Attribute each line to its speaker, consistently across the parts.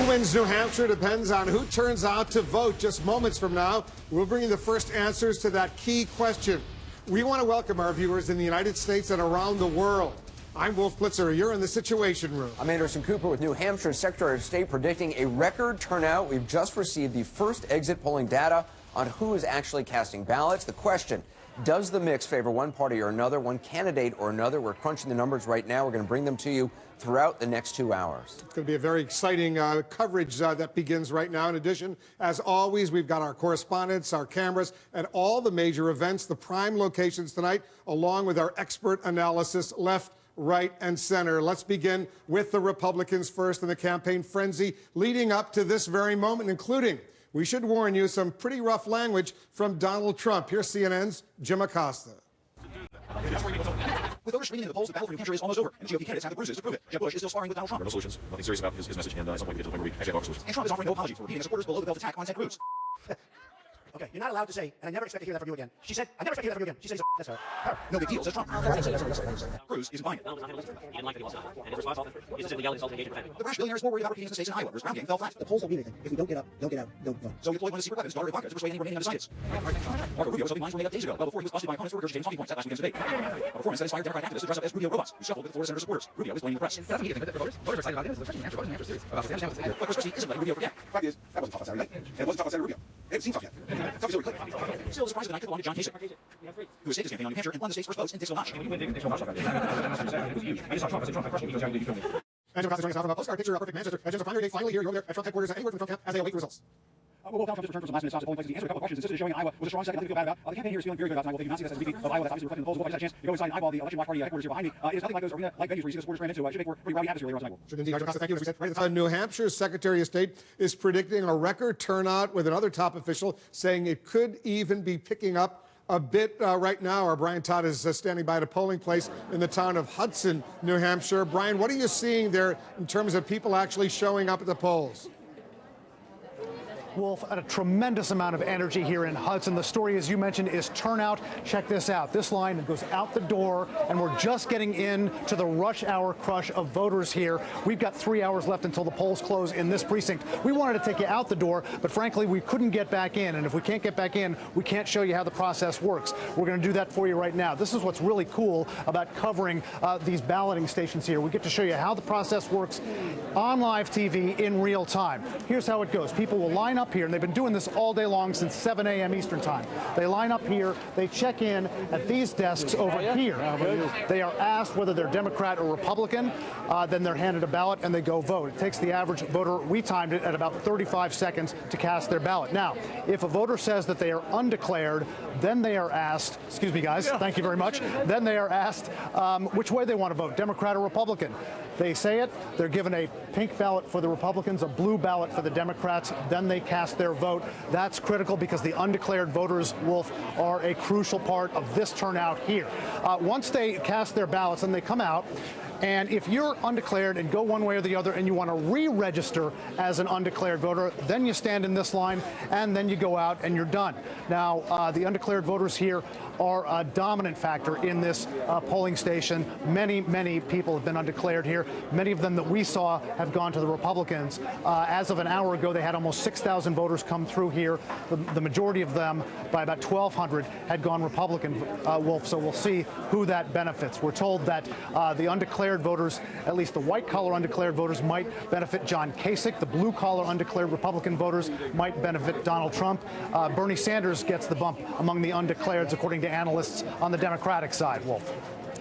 Speaker 1: Who wins New Hampshire depends on who turns out to vote. Just moments from now, we'll bring you the first answers to that key question. We want to welcome our viewers in the United States and around the world. I'm Wolf Blitzer. You're in the Situation Room.
Speaker 2: I'm Anderson Cooper with New Hampshire Secretary of State predicting a record turnout. We've just received the first exit polling data on who is actually casting ballots. The question, does the mix favor one party or another, one candidate or another? We're crunching the numbers right now. We're going to bring them to you throughout the next 2 hours.
Speaker 1: It's going to be a very exciting coverage that begins right now. In addition, as always, we've got our correspondents, our cameras, and all the major events, the prime locations tonight, along with our expert analysis left, right, and center. Let's begin with the Republicans first in the campaign frenzy leading up to this very moment, including, we should warn you, some pretty rough language from Donald Trump. Here's CNN's Jim Acosta.
Speaker 3: With voters screaming in the polls, the battle for New Hampshire is almost over, and the GOP candidates have the bruises to prove it. Jeb Bush is still sparring with Donald Trump.
Speaker 4: There are no solutions, nothing serious about his message, and at some point we get to the point where we actually have solutions.
Speaker 3: And Trump is offering no apology for repeating a supporters below the belt attack on Ted Cruz.
Speaker 5: Okay, you're not allowed to say, and I never expect to hear that from you again. She said, I never expect to hear that from you again. She said, that's her.
Speaker 3: No big deal, says Trump. Cruz isn't buying it.
Speaker 6: He didn't like that he lost it. And his response is just legality, insulting, engagement, defending.
Speaker 3: The brash billionaire is more worried about repeating the states in Iowa, where his ground game fell flat.
Speaker 5: The polls don't mean anything. If we don't get up, don't get out, don't vote.
Speaker 3: So he deployed one of his secret weapons, daughter Ivanka, to persuade any remaining undecideds. Marco Rubio was hoping minds were made up days ago, well before he was busted by opponents for regurgitating talking points at last weekend's debate. A performance that inspired Democrat activists to dress up as Rubio robots, who scuffled with Florida senator supporters. Rubio is blaming the press.
Speaker 7: Voters are excited about this, especially in New Hampshire. New Hampshire serious about this.
Speaker 3: But Chris Christie isn't letting Rubio forget.
Speaker 4: The fact is, that wasn't tough on Saturday night, and it wasn't tough on Senator Rubio. It hasn't seemed tough yet. Tough is Hillary Clinton.
Speaker 3: Still, the surprise of the night took belong to John Kasich, who escaped his campaign on New Hampshire and won the state's first votes in Dixville Notch.
Speaker 1: Angela Costa joining us now from a postcard picture of perfect Manchester. And just a primary day finally here. You're over there at Trump headquarters anywhere from Trump camp as they await the results.
Speaker 3: Well, Donald Trump just returned from some last-minute stops at polling places. He answered a couple of questions, insisted showing Iowa was a strong second, nothing to feel bad about. The campaign here is feeling very good about tonight. Well, they do not see this as a defeat of Iowa. That's obviously reflected in the polls. We'll have a chance to go inside and eyeball the election watch party headquarters here behind me. It is nothing like those arena-like venues where you see the supporters ran into. Should make for a pretty rowdy atmosphere later on tonight.
Speaker 1: Should indeed. Angela Costa, thank you. As we said, right at the time, New Hampshire's Secretary of State is predicting a record turnout, with another top official saying it could even be picking up a bit right now. Our Brian Todd is standing by at a polling place in the town of Hudson, New Hampshire. Brian, what are you seeing there in terms of people actually showing up at the polls?
Speaker 8: Wolf, a tremendous amount of energy here in Hudson. The story, as you mentioned, is turnout. Check this out. This line goes out the door, and we're just getting in to the rush hour crush of voters here. We've got 3 hours left until the polls close in this precinct. We wanted to take you out the door, but frankly, we couldn't get back in. And if we can't get back in, we can't show you how the process works. We're going to do that for you right now. This is what's really cool about covering these balloting stations here. We get to show you how the process works on live TV in real time. Here's how it goes. People will line up here, and they've been doing this all day long since 7 a.m. Eastern time. They line up here, they check in at these desks over here. They are asked whether they're Democrat or Republican, then they're handed a ballot and they go vote. It takes the average voter, we timed it at about 35 seconds to cast their ballot. Now, if a voter says that they are undeclared, then they are asked, excuse me guys, thank you very much, then they are asked which way they want to vote, Democrat or Republican. They say it, they're given a pink ballot for the Republicans, a blue ballot for the Democrats, then they cast their vote. That's critical because the undeclared voters, Wolf, are a crucial part of this turnout here. Once they cast their ballots, then they come out. And if you're undeclared and go one way or the other and you want to re-register as an undeclared voter, then you stand in this line and then you go out and you're done. Now, the undeclared voters here are a dominant factor in this polling station. Many, many people have been undeclared here. Many of them that we saw have gone to the Republicans. As of an hour ago, they had almost 6,000 voters come through here. The majority of them, by about 1,200, had gone Republican, Wolf, so we'll see who that benefits. We're told that the undeclared voters, at least the white-collar undeclared voters, might benefit John Kasich. The blue-collar undeclared Republican voters might benefit Donald Trump. Bernie Sanders gets the bump among the undeclareds, according to analysts on the Democratic side, Wolf.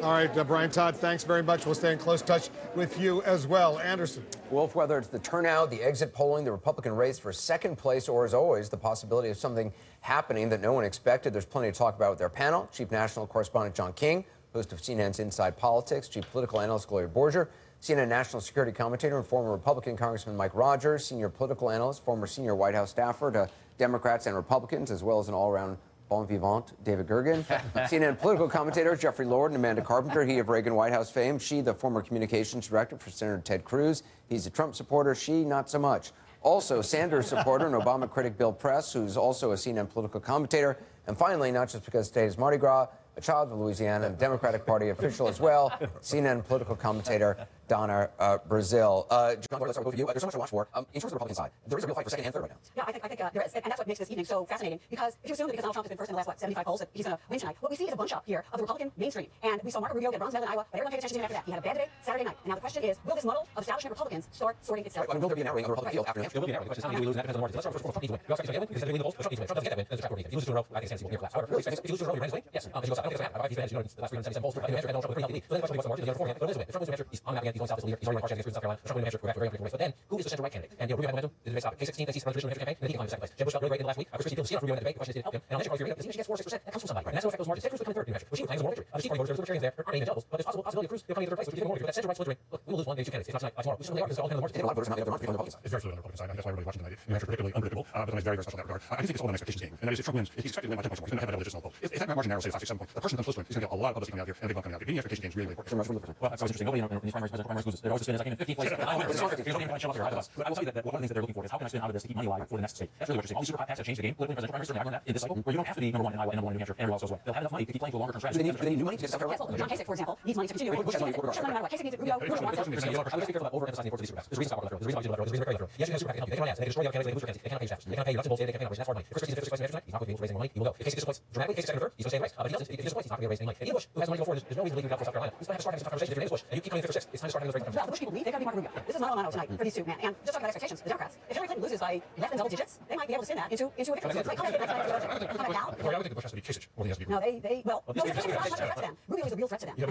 Speaker 1: All right, Brian Todd, thanks very much. We'll stay in close touch with you as well. Anderson.
Speaker 2: Wolf, whether it's the turnout, the exit polling, the Republican race for second place, or as always, the possibility of something happening that no one expected, there's plenty to talk about with our panel. Chief National Correspondent John King, host of CNN's Inside Politics, Chief Political Analyst Gloria Borger, CNN National Security Commentator and former Republican Congressman Mike Rogers, Senior Political Analyst, former Senior White House staffer to Democrats and Republicans, as well as an all-around bon vivant, David Gergen. CNN Political Commentator Jeffrey Lord and Amanda Carpenter, he of Reagan White House fame, she the former Communications Director for Senator Ted Cruz. He's a Trump supporter, she not so much. Also, Sanders supporter and Obama critic Bill Press, who's also a CNN Political Commentator. And finally, not just because today is Mardi Gras, a child of Louisiana and Democratic Party official as well, CNN Political Commentator Donna Brazil. John, let's start with you. There's so much to watch for. In terms of the Republican side, there is a real fight for second and third right now.
Speaker 9: Yeah, I think there is. And that's what makes this evening so fascinating. Because if you assume that because Donald Trump has been first in the last, 75 polls, that he's going to win tonight, what we see is a bunch up here of the Republican mainstream. And we saw Marco Rubio get bronze medal in Iowa, but everyone paid attention to him after that. He had a bad debate Saturday night. And now the question is, will this muddle of establishment Republicans start sorting itself?
Speaker 2: Right, will there be a narrowing of the Republican field after New Hampshire?
Speaker 6: There will be a narrowing. The question is how many we lose, and that depends on the margins. Let's start first of all, Trump needs to win. We also expect Trump to win because if he wins the polls, Trump needs to get that win. There's a track record. If he loses two in a row, I think his chances will collapse. However, if he loses two in a row, he wins. Yes. As he goes out, I don't think it's going to happen. He's managed, the last 377 polls for New Hampshire, and Donald Trump pretty healthy. So then the question becomes the margin. The other four, but if Trump wins New Hampshire, he's on the map again. He's going south as the leader. He's already on partial against South Carolina. Trump wins New Hampshire, we're back to a very unpredictable race. But then, who is the center-right candidate? And Rubio had momentum. The debate stopped at K16. Then he's run a traditional New Hampshire campaign. And then he can climb to second place. Jeb Bush got really great in the last week. Chris Christie feels Rubio in the debate. The question is, did it help him? And on Hampshire, if she gets 4 or 6%, that comes from somebody. Right? And that's going to affect those margins. Ted Cruz could come in third in New Hampshire. But she claims a moral victory. The Tea Party voters, there's libertarians there, aren't even doubles. But there's possibility of Cruz coming in third place, which is a moral victory. But that center-right splintering, look, we will lose one, maybe two candidates. If not tonight, tomorrow. We certainly are, because it all depends on the margins. A lot of voters are not the Republican side.
Speaker 4: It's very fluid on the Republican side, and that's why we're really watching tonight. New Hampshire particularly unpredictable, but tonight is very, very special in that regard. I do think it's all an expectations game. And that is, if Trump wins, he's expected to win by 10 points more. He's going to have a double digits in all polls. If that margin narrows, say 5, 6, 7 points, the person who comes close to him is going to get a lot of publicity coming out here, and a big bump coming out here. Beating expectations game is really, really important.
Speaker 6: Well, that's always interesting. Nobody in these primaries, presidential primaries loses. There always spin as I came in 15th place. But I will tell you that one of the things that they're looking for is how can I spin out of this to keep money alive for the next state. That's really what you're saying. All these super PACs have changed the game. Politically, presidential primaries certainly have learned that in this cycle, where you don't have to be number one in Iowa and number one in New Hampshire and everywhere else goes away. They'll have enough money to keep playing for a longer term strategy.
Speaker 2: Do they need new money to get South Carolina?
Speaker 9: Yes, well, John Kasich, for example, needs money to continue.
Speaker 2: Bush has money.
Speaker 9: Kasich needs it. Rubio wants it.
Speaker 6: I would just be careful about overemphasizing the importance of these super PACs. There's a reason to talk about left. There's a reason why you do left. There's a reason very left. Yes, you have super PACs. They can finance. They can destroy the other candidates. They can boost your candidates. They cannot pay your staffers. They cannot pay you nuts and bolts. They cannot pay both. That's fraud money. If Chris Christie is 5th place in New Hampshire tonight, he's not going to be able to raise any more money. He will go. If Kasich disappoints dramatically, Kasich second or third, he's going to stay in race. But if he disappoints, he's not going to be able to raise any money. And Bush, who has money to go forward, there's no reason to leave him out for South Carolina. He's going to have to start having this tough conversation if you're Bush. And you keep coming 5th or 6th. It's time to start having those right conversations.
Speaker 9: Well, the Bush people leave. They've got to be Marco Rubio. This is not all tonight for these two men. And just talking about expectations, the Democrats, if Hillary Clinton loses by less than double digits, they might be able to spin that into a victory. So it's like, come back down.
Speaker 4: I don't think the Bush has to be Kasich more than he has to be
Speaker 9: No, Kasich is not a threat to them. Rubio is a real threat to them. But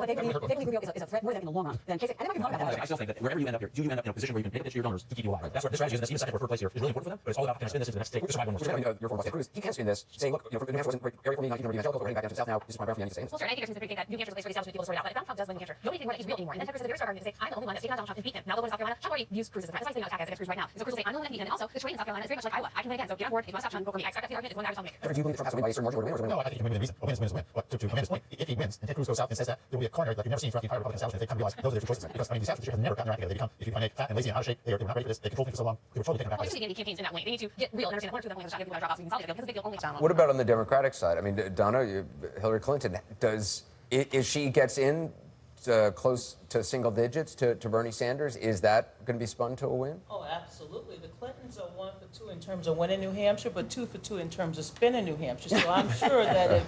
Speaker 9: they believe Rubio is a threat more than in the long run than Kasich. And they might be wrong about that.
Speaker 6: I still think that wherever you end up here, you end up in a position where you can pay attention to your donors to keep you alive. That's what the strategy is. And even second or third place here is really important for them. But it's all about can I spin this into the next state. Just survive one more.
Speaker 2: Your former boss, Cruz, he can spin this, saying, look, New Hampshire wasn't great area for me, 19 evangelical, we're heading back down to the south now. This is my ground for the United States.
Speaker 10: Well, sure, and I think there's some people that New Hampshire's the place for the establishment people to sort it out. But if Donald Trump does win New Hampshire, nobody can think he's real anymore. And then Ted Cruz is a very strong argument to say, I'm the only one that's taking out Donald Trump and beat him. Now the one in South Carolina, Trump already views Cruz as a threat. That's why he's sitting on attack against Cruz right now. So Cruz will say, I'm the one that beat him. And also, the terrain in South Carolina is very much like Iowa. I can win again. So get on board. If you want to stop Trump, go for me. I expect that the argument is one that I was telling me.
Speaker 2: Do you believe that Trump has to win by a certain margin or win?
Speaker 7: No, I think he can win within reason. A win is a win. But to come in this point, if he wins and Ted Cruz goes south and says that, there will be a coronary like you've never seen throughout the entire Republican establishment. They come to realize those are the different choices. Because I mean, the establishment has never gotten their act together. They become, if you find it fat and lazy and out of shape, they were not ready for this. They control things for so long. They were totally taken back by
Speaker 10: Well,
Speaker 7: this.
Speaker 10: you need campaigns in that way. They need to get real and understand that one or two of them will have a shot at people that drop off so you can consolidate them because they feel only
Speaker 2: What about on the Democratic side? I mean, Donna, Hillary Clinton, if she gets in close to single digits to Bernie Sanders, is that going to be spun to a win?
Speaker 11: Oh, absolutely. The Clintons are 1 for 2 in terms of winning New Hampshire, but 2 for 2 in terms of spinning New Hampshire. So I'm sure that if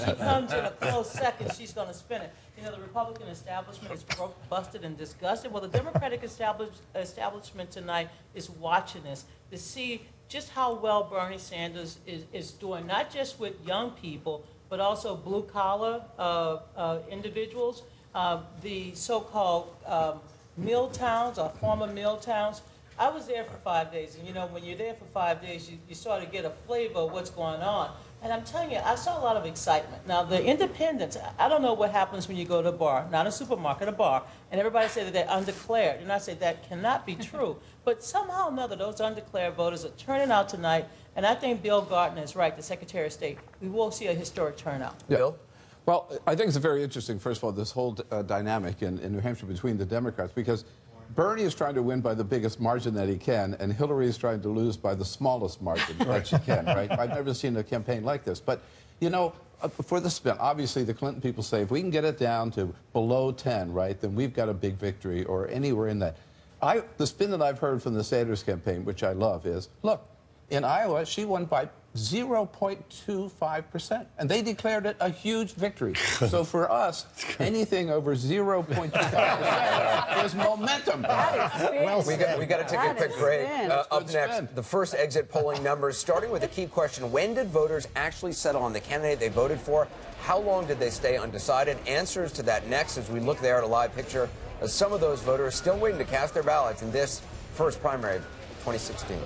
Speaker 11: she comes in a close second, she's going to spin it. You know, the Republican establishment is broke, busted, and disgusted. Well, the Democratic establishment tonight is watching this to see just how well Bernie Sanders is doing, not just with young people, but also blue-collar individuals. The so-called mill towns or former mill towns. I was there for 5 days, and you know, when you're there for 5 days, you sort of get a flavor of what's going on. And I'm telling you, I saw a lot of excitement. Now, the independents, I don't know what happens when you go to a bar, not a supermarket, a bar, and everybody say that they're undeclared. And I say that cannot be true. But somehow or another, those undeclared voters are turning out tonight, and I think Bill Gardner is right, the Secretary of State. We will see a historic turnout.
Speaker 2: Yeah. Bill?
Speaker 12: Well, I think it's very interesting, first of all, this whole dynamic in New Hampshire between the Democrats, because Bernie is trying to win by the biggest margin that he can, and Hillary is trying to lose by the smallest margin that she can, right? I've never seen a campaign like this. But, you know, for the spin, obviously the Clinton people say, if we can get it down to below 10, right, then we've got a big victory, or anywhere in that. The spin that I've heard from the Sanders campaign, which I love, is, look, in Iowa, she won by 0.25%, and they declared it a huge victory. So for us, anything over 0.25% is momentum.
Speaker 2: Well, we got to take a quick break. Up next, the first exit polling numbers, starting with the key question: when did voters actually settle on the candidate they voted for? How long did they stay undecided? Answers to that next as we look there at a live picture of some of those voters still waiting to cast their ballots in this first primary of 2016.